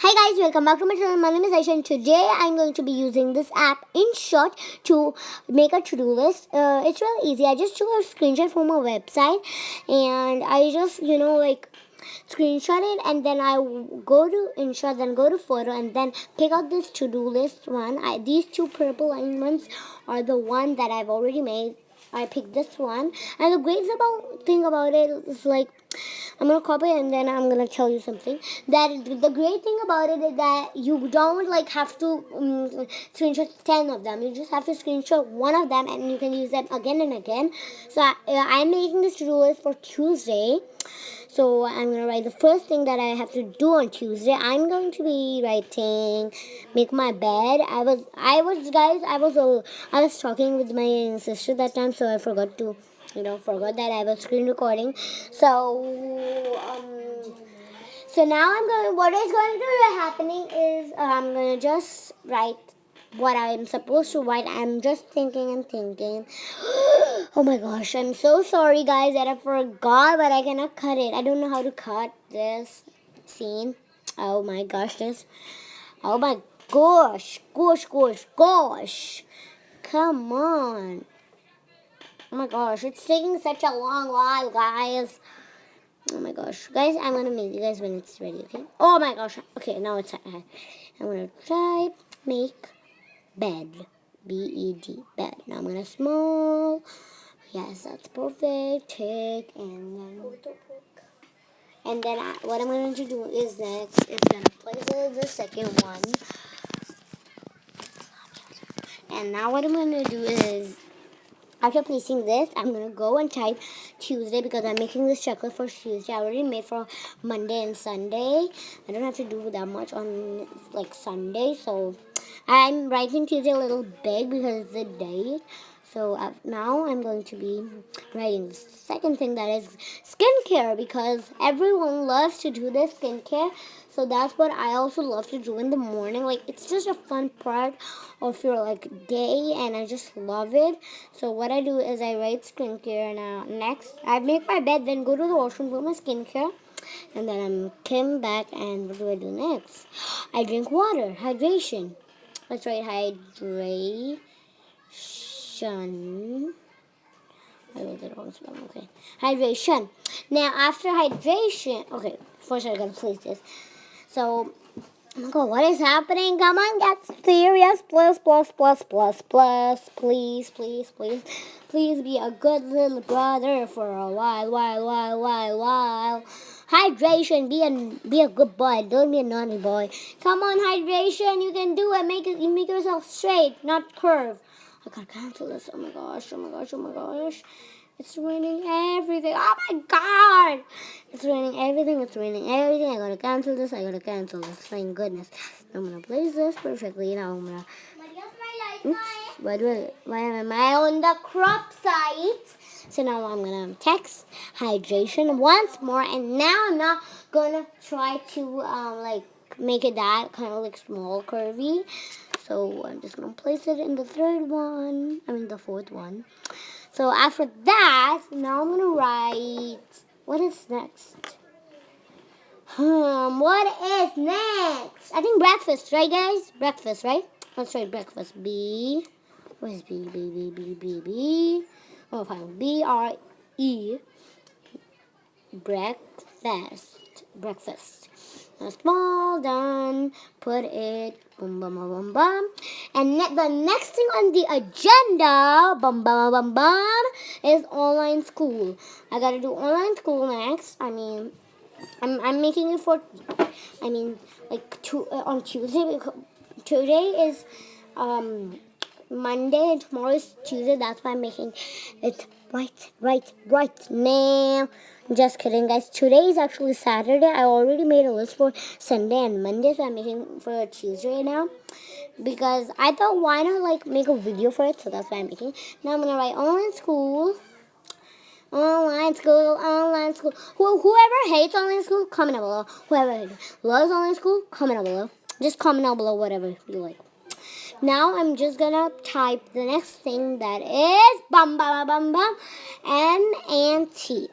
Hi guys, welcome back to my channel. My name is Aisha and today I'm going to be using this app InShot to make a to-do list. It's really easy. I just took a screenshot from a website and I just, screenshot it and then I go to InShot, then go to photo and then pick out this to-do list one. These two purple line ones are the one that I've already made. I picked this one and the great thing about it is I'm gonna copy it and then I'm gonna tell you something. That the great thing about it is that you don't have to screenshot 10 of them. You just have to screenshot one of them and you can use them again and again. So I'm making this to-do list for Tuesday. So I'm gonna write the first thing that I have to do on Tuesday. I'm going to be writing, make my bed. I was talking with my sister that time, so I forgot to, forgot that I was screen recording. So now what is going to be happening is I'm gonna just write what I'm supposed to write. I'm just thinking and thinking. Oh my gosh, I'm so sorry guys that I forgot, but I cannot cut it. I don't know how to cut this scene. Oh my gosh, oh my gosh. Come on. Oh my gosh, it's taking such a long while, guys. Oh my gosh. Guys, I'm gonna make you guys when it's ready, okay? Oh my gosh. Okay, now it's I'm gonna type make bed. B-E-D, bed. Now I'm gonna small. Yes, that's perfect. Tick and then what I'm going to do is next is gonna place the second one. And now what I'm gonna do is after placing this, I'm gonna go and type Tuesday because I'm making this checklist for Tuesday. I already made for Monday and Sunday. I don't have to do that much on Sunday, so I'm writing Tuesday a little big because it's the date. So now I'm going to be writing the second thing, that is skincare, because everyone loves to do their skincare. So that's what I also love to do in the morning. It's just a fun part of your day, and I just love it. So what I do is I write skincare. Now next, I make my bed, then go to the washroom, do my skincare, and then I'm come back, and what do I do next? I drink water, hydration. Let's write hydration. I wrote the wrong spelling. Okay, hydration. Now after hydration, okay, first I gotta place this. So, oh my God, what is happening? Come on, get serious. Plus. Please, please, please. Please be a good little brother for a while. Hydration, be a good boy. Don't be a naughty boy. Come on, hydration, you can do it. You make yourself straight, not curve. I gotta cancel this. Oh my gosh. It's raining everything. Oh my God! It's raining everything. I gotta cancel this. Thank goodness. I'm gonna place this perfectly. Now I'm gonna. Oops. Why am I on the crop site? So now I'm gonna text hydration once more, and now I'm not gonna try to make it that kind of small curvy. So I'm just gonna place it in the the fourth one. So after that, now I'm gonna write, what is next? What is next? I think breakfast, right guys? Breakfast, right? Let's write breakfast. B, what is B? B. Oh, fine. B-R-E, breakfast. Now small, done, put it, bum. And the next thing on the agenda, bum, is online school. I gotta do online school next. I'm making it for, on Tuesday, because today is Monday and tomorrow is Tuesday. That's why I'm making it right now. Just kidding, guys. Today is actually Saturday. I already made a list for Sunday and Monday, so I'm making for Tuesday now. Because I thought, why not make a video for it? So that's why I'm making. Now I'm gonna write online school. Whoever hates online school, comment down below. Whoever loves online school, comment down below. Just comment down below whatever you like. Now I'm just gonna type the next thing, that is bum, N and T.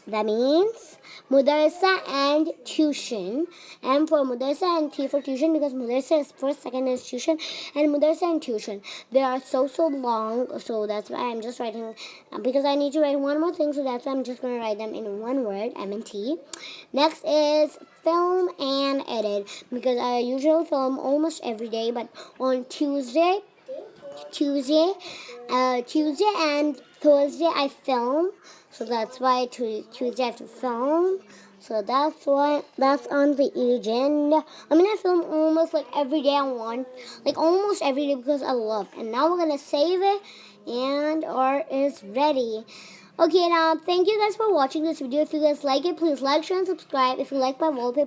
That means Mudarsa and tuition. M for Mudarsa and T for tuition, because Mudarsa is first, second is tuition, and Mudarsa and tuition. They are so long, so that's why I'm just writing, because I need to write one more thing, so that's why I'm just going to write them in one word, M and T. Next is film and edit, because I usually film almost every day, but on Tuesday and Thursday I film, so that's why Tuesday I have to film. So that's on the agenda. I mean, I film almost like every day. I want like almost every day because I love. And now we're gonna save it, and our is ready. Okay, now thank you guys for watching this video. If you guys like it, please like, share, and subscribe. If you like my wallpaper.